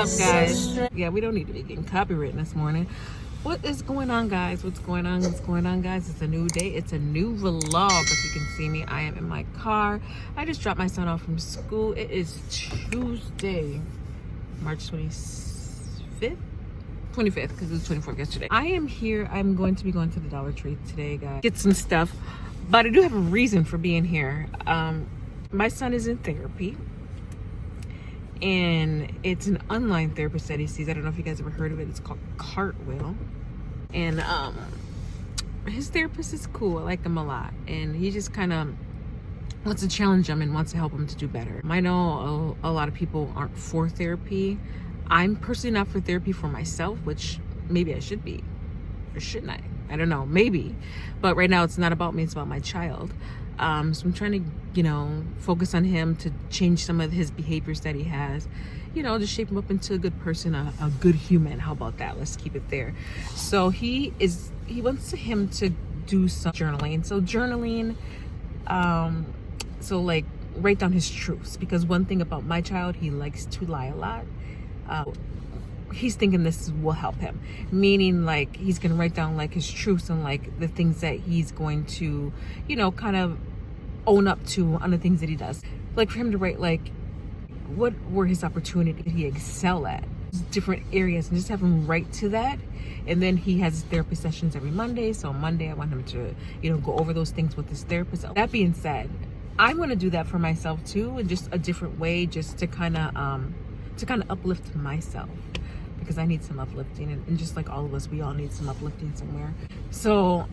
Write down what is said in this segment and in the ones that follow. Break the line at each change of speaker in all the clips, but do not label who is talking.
up, guys? Yeah, we don't need to be getting copywritten this morning. What is going on, guys? What's going on? What's going on, guys? It's a new day. It's a new vlog. If you can see me, I am in my car. I just dropped my son off from school. It is Tuesday, March 25th? 25th, because it was 24th yesterday. I am here. I'm going to be going to the Dollar Tree today, guys. Get some stuff. But I do have a reason for being here. My son is in therapy. And it's an online therapist that he sees. I don't know if you guys ever heard of it. It's called Cartwheel. And his therapist is cool. I like him a lot. And he just kind of wants to challenge him and wants to help him to do better. I know a lot of people aren't for therapy. I'm personally not for therapy for myself, which maybe I should be. Or shouldn't I? I don't know. Maybe. But right now it's not about me. It's about my child. So I'm trying to, focus on him to change some of his behaviors that he has, just shape him up into a good person, a good human. How about that? Let's keep it there. So he wants him to do some journaling. So journaling, like write down his truths, because one thing about my child, he likes to lie a lot. He's thinking this will help him, meaning like he's gonna write down like his truths and like the things that he's going to, kind of own up to on the things that he does. Like for him to write like what were his opportunities he excel at, different areas, and just have him write to that. And then he has his therapy sessions every Monday. So on Monday I want him to, go over those things with his therapist. That being said, I'm gonna do that for myself too, in just a different way, just to kind of uplift myself. Because I need some uplifting, and just like all of us, we all need some uplifting somewhere. So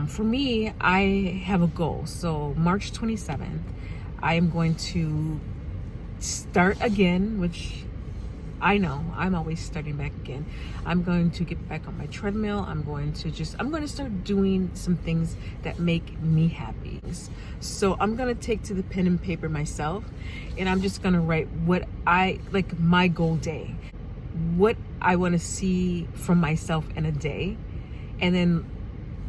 for me, I have a goal. So March 27th, I am going to start again, which I know I'm always starting back again. I'm going to get back on my treadmill. I'm going to start doing some things that make me happy. So I'm going to take to the pen and paper myself, and I'm just going to write what I like, my goal day, what I want to see from myself in a day. And then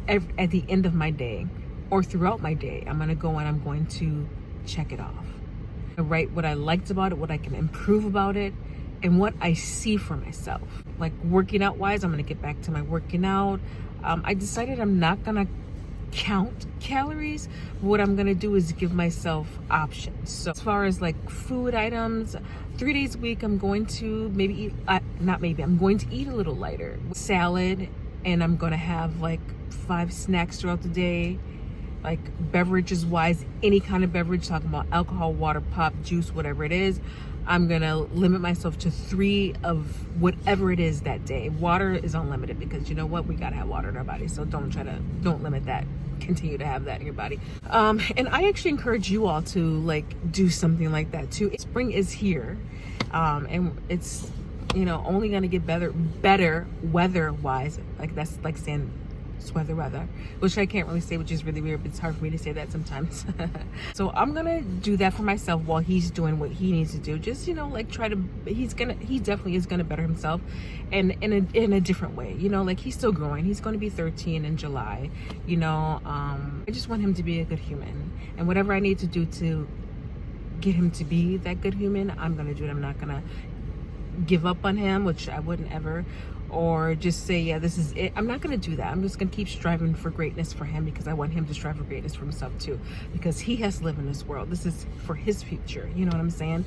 at the end of my day or throughout my day, I'm going to go and I'm going to check it off. I write what I liked about it, what I can improve about it, and what I see for myself. Like working out wise, I'm going to get back to my working out. I decided I'm not going to count calories. What I'm gonna do is give myself options. So as far as like food items, 3 days a week I'm going to I'm going to eat a little lighter salad, and I'm gonna have like 5 snacks throughout the day. Like beverages wise, any kind of beverage, talking about alcohol, water, pop, juice, whatever it is, I'm gonna limit myself to 3 of whatever it is that day. Water is unlimited, because you know what, we gotta have water in our body. So don't limit that. Continue to have that in your body. And I actually encourage you all to like do something like that too. Spring is here, and it's only gonna get better weather wise. Like that's like saying weather, which I can't really say, which is really weird, but it's hard for me to say that sometimes. So I'm gonna do that for myself while he's doing what he needs to do. Just he definitely is gonna better himself, and in a different way. Like he's still growing. He's gonna be 13 in July. I just want him to be a good human, and whatever I need to do to get him to be that good human, I'm gonna do it. I'm not gonna give up on him, which I wouldn't ever, or just say, yeah, this is it. I'm not going to do that. I'm just going to keep striving for greatness for him, because I want him to strive for greatness for himself too, because he has to live in this world. This is for his future. You know what I'm saying?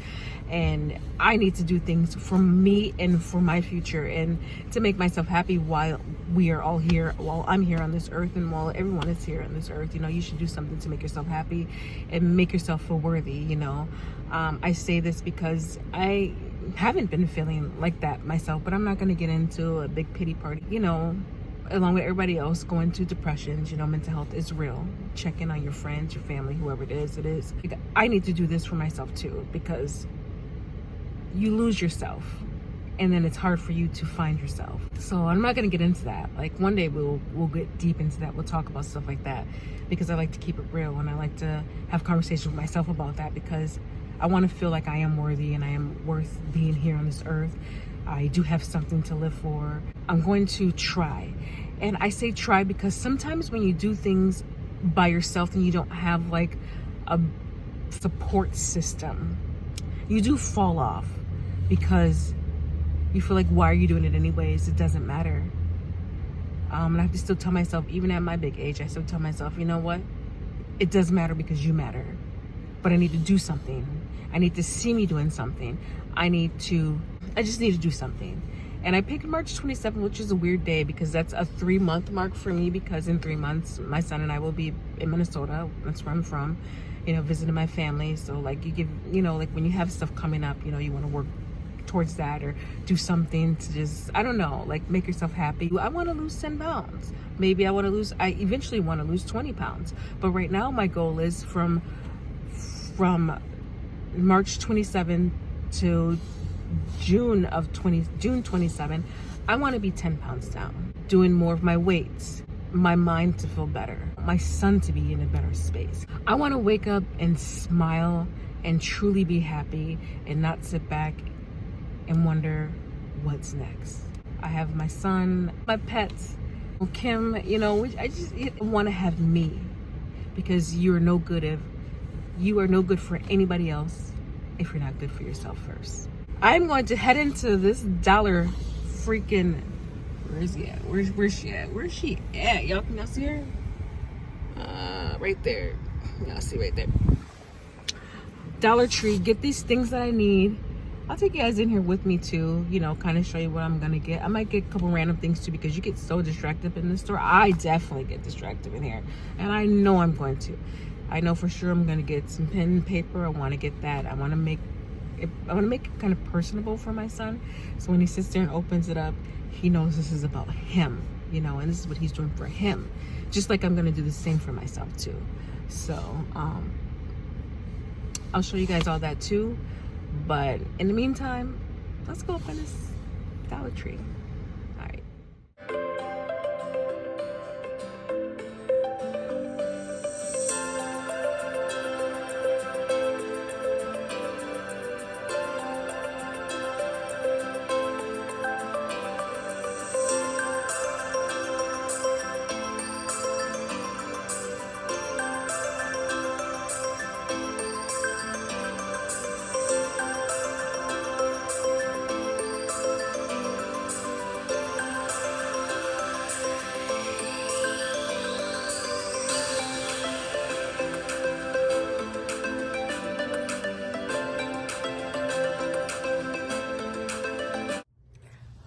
And I need to do things for me and for my future, and to make myself happy while we are all here, while I'm here on this earth, and while everyone is here on this earth. You should do something to make yourself happy and make yourself feel worthy. I say this because I haven't been feeling like that myself, but I'm not going to get into a big pity party, along with everybody else going through depressions. Mental health is real. Check in on your friends, your family, whoever it is. Like, I need to do this for myself too, because you lose yourself and then it's hard for you to find yourself. So I'm not going to get into that. Like one day we'll get deep into that. We'll talk about stuff like that, because I like to keep it real, and I like to have conversations with myself about that, because I want to feel like I am worthy and I am worth being here on this earth. I do have something to live for. I'm going to try. And I say try because sometimes when you do things by yourself and you don't have like a support system, you do fall off, because You feel like, why are you doing it anyways? It doesn't matter. And I have to still tell myself, even at my big age, I still tell myself, you know what? It does matter because you matter. But I need to do something. I need to see me doing something. I just need to do something. And I picked March 27th, which is a weird day because that's a 3-month mark for me, because in 3 months, my son and I will be in Minnesota. That's where I'm from, visiting my family. So like you give, like when you have stuff coming up, you want to work towards that or do something to just, I don't know, like make yourself happy. I want to lose 10 pounds. Maybe I eventually want to lose 20 pounds. But right now my goal is from March 27 to June 27, I want to be 10 pounds down, doing more of my weights, my mind to feel better, my son to be in a better space. I want to wake up and smile and truly be happy and not sit back and wonder what's next. I have my son, my pets, Kim, I just want to have me, because you are no good for anybody else if you're not good for yourself first. I'm going to head into this dollar freaking, where is he at? Where's she at? Where's she at? Y'all see her? Right there. Y'all see right there. Dollar Tree, get these things that I need. I'll take you guys in here with me too, kind of show you what I'm gonna get. I might get a couple random things too, because you get so distracted in the store. I definitely get distracted in here, and I know I'm going to. I know for sure I'm gonna get some pen and paper. I want to get that. I want to make it kind of personable for my son, so when he sits there and opens it up, he knows this is about him, and this is what he's doing for him. Just like I'm gonna do the same for myself too. So I'll show you guys all that too. But in the meantime, let's go find this Dollar Tree. All right.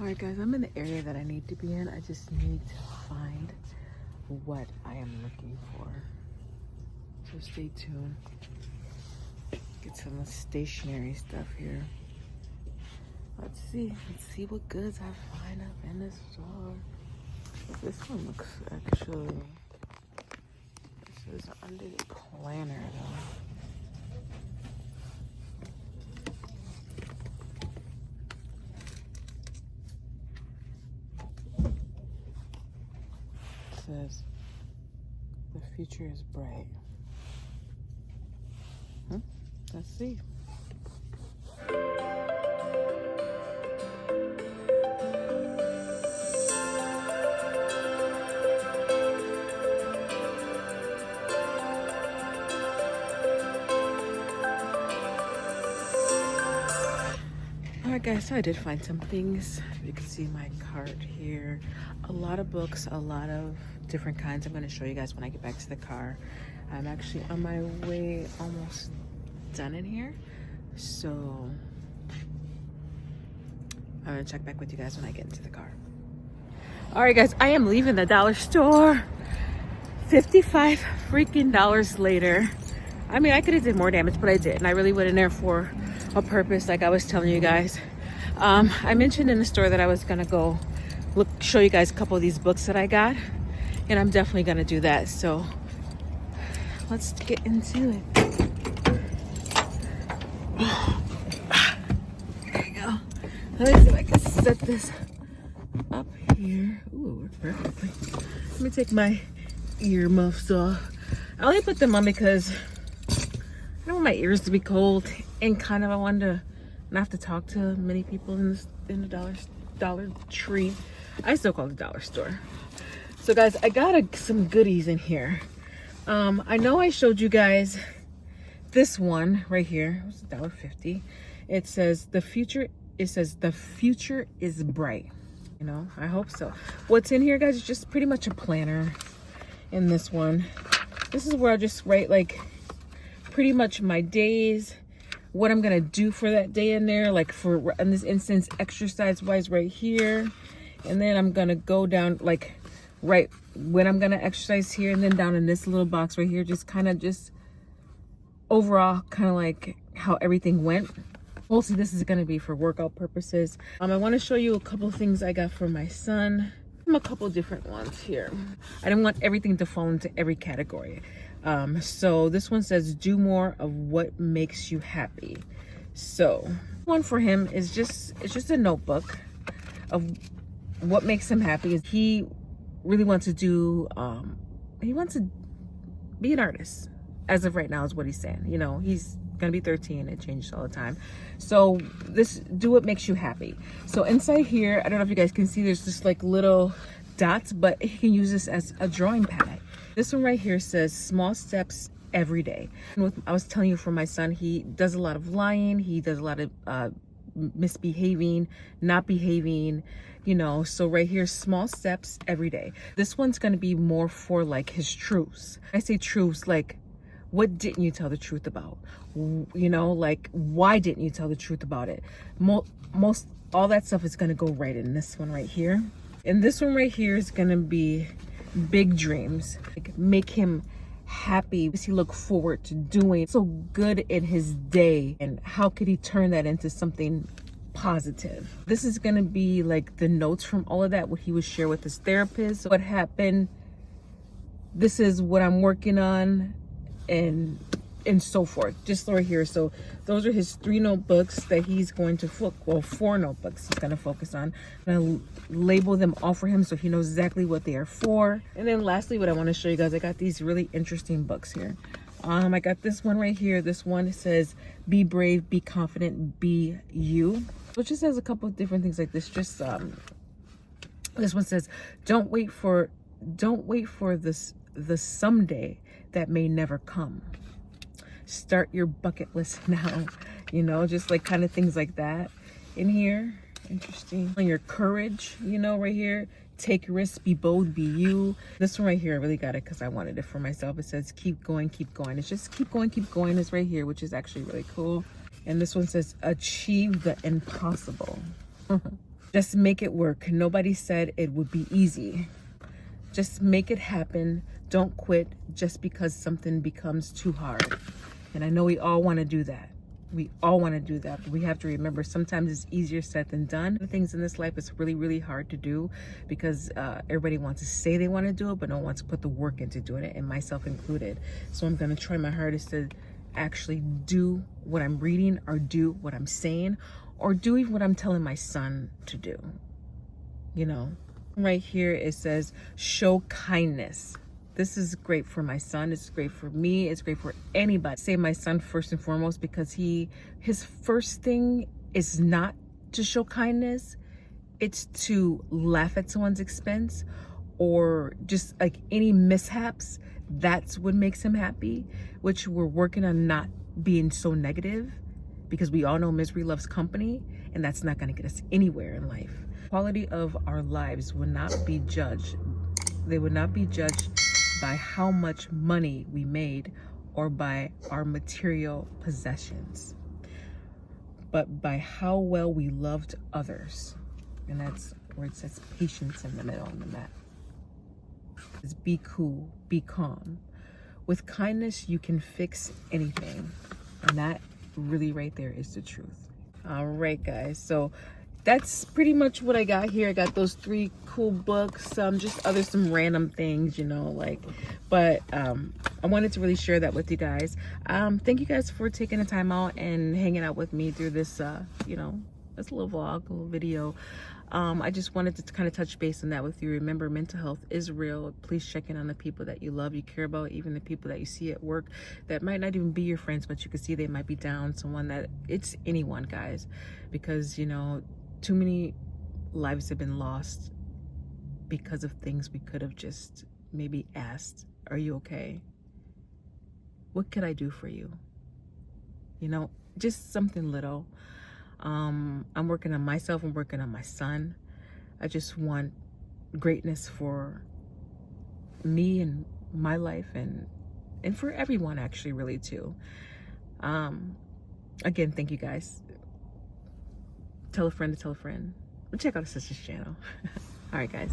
Alright guys, I'm in the area that I need to be in. I just need to find what I am looking for. So stay tuned. Get some stationery stuff here. Let's see what goods I find up in this store. This one looks actually, this is under the planner though. Says the future is bright. Let's see. Alright guys, so I did find some things. You can see my cart here. A lot of books, a lot of different kinds. I'm going to show you guys when I get back to the car. I'm actually on my way, almost done in here. So I'm going to check back with you guys when I get into the car. Alright guys, I am leaving the dollar store. 55 freaking dollars later. I mean, I could have did more damage, but I didn't. I really went in there for a purpose, like I was telling you guys. I mentioned in the store that I was gonna go show you guys a couple of these books that I got, and I'm definitely gonna do that. So let's get into it. There you go. Let me see if I can set this up here. Ooh, it worked perfectly. Let me take my earmuffs off. I only put them on because I don't want my ears to be cold, and kind of I wanted to not have to talk to many people in the Dollar Tree. I still call it the dollar store. So guys, I got some goodies in here. I know I showed you guys this one right here. It was $1.50. It says the future it says the future is bright. You know, I hope so. What's in here, guys, is just pretty much a planner. In this one, this is where I just write like pretty much my days, what I'm gonna do for that day in there, like for in this instance exercise wise right here, and then I'm gonna go down like right when I'm gonna exercise here, and then down in this little box right here, just kind of just overall kind of like how everything went. Mostly this is gonna be for workout purposes. I want to show you a couple things I got for my son. A couple different ones here. I don't want everything to fall into every category. So this one says do more of what makes you happy. So one for him is it's just a notebook of what makes him happy. He really wants to do he wants to be an artist as of right now is what he's saying. You know, he's gonna be 13. It changes all the time. So this, do what makes you happy. So inside here, I don't know if you guys can see, there's just like little dots, but he can use this as a drawing pad. This one right here says small steps every day. And I was telling you, for my son, he does a lot of lying, he does a lot of misbehaving, not behaving, you know. So right here, small steps every day. This one's going to be more for like his truths. I say truths, like what didn't you tell the truth about? You know, like why didn't you tell the truth about it? Most all that stuff is going to go right in this one right here. And this one right here is going to be big dreams. Like, make him happy. Does he look forward to doing so good in his day? And how could he turn that into something positive? This is going to be like the notes from all of that, what he would share with his therapist, what happened. This is what I'm working on, and so forth, just right here. So those are his 3 notebooks that he's going to 4 notebooks he's going to focus on. I'm going to label them all for him so he knows exactly what they are for. And then lastly, what I want to show you guys, I got these really interesting books here. I got this one right here. This one says be brave, be confident, be you. So it just has a couple of different things like this. Just this one says don't wait for the someday that may never come. Start your bucket list now. You know, just like kind of things like that in here. Interesting. On your courage, you know, right here. Take risks, be bold, be you. This one right here, I really got it because I wanted it for myself. It says keep going, keep going. It's just keep going is right here, which is actually really cool. And this one says achieve the impossible. Just make it work. Nobody said it would be easy. Just make it happen. Don't quit just because something becomes too hard. And I know we all want to do that. We all want to do that, but we have to remember sometimes it's easier said than done. The things in this life is really, really hard to do because everybody wants to say they want to do it, but no one wants to put the work into doing it, and myself included. So I'm going to try my hardest to actually do what I'm reading, or do what I'm saying, or do even what I'm telling my son to do. You know, right here it says show kindness. This is great for my son. It's great for me. It's great for anybody. Say my son first and foremost, because his first thing is not to show kindness. It's to laugh at someone's expense, or just like any mishaps. That's what makes him happy, which we're working on not being so negative, because we all know misery loves company, and that's not going to get us anywhere in life. Quality of our lives would not be judged. They would not be judged by how much money we made or by our material possessions, but by how well we loved others. And that's where it says patience in the middle on the map. It's be cool, be calm. With kindness, you can fix anything. And that really right there is the truth. All right, guys. So that's pretty much what I got here. I got those 3 cool books, just some random things, you know, like, but I wanted to really share that with you guys. Thank you guys for taking the time out and hanging out with me through this, you know, this little vlog, a little video. I just wanted to kind of touch base on that with you. Remember, mental health is real. Please check in on the people that you love, you care about, even the people that you see at work that might not even be your friends, but you can see they might be down. Someone that, it's anyone, guys, because, you know, too many lives have been lost because of things we could have just maybe asked, are you okay? What could I do for you? You know, just something little. I'm working on myself. I'm working on my son. I just want greatness for me and my life, and for everyone, actually, really, too. Again, thank you guys. Tell a friend to tell a friend. Check out the sister's channel. All right, guys.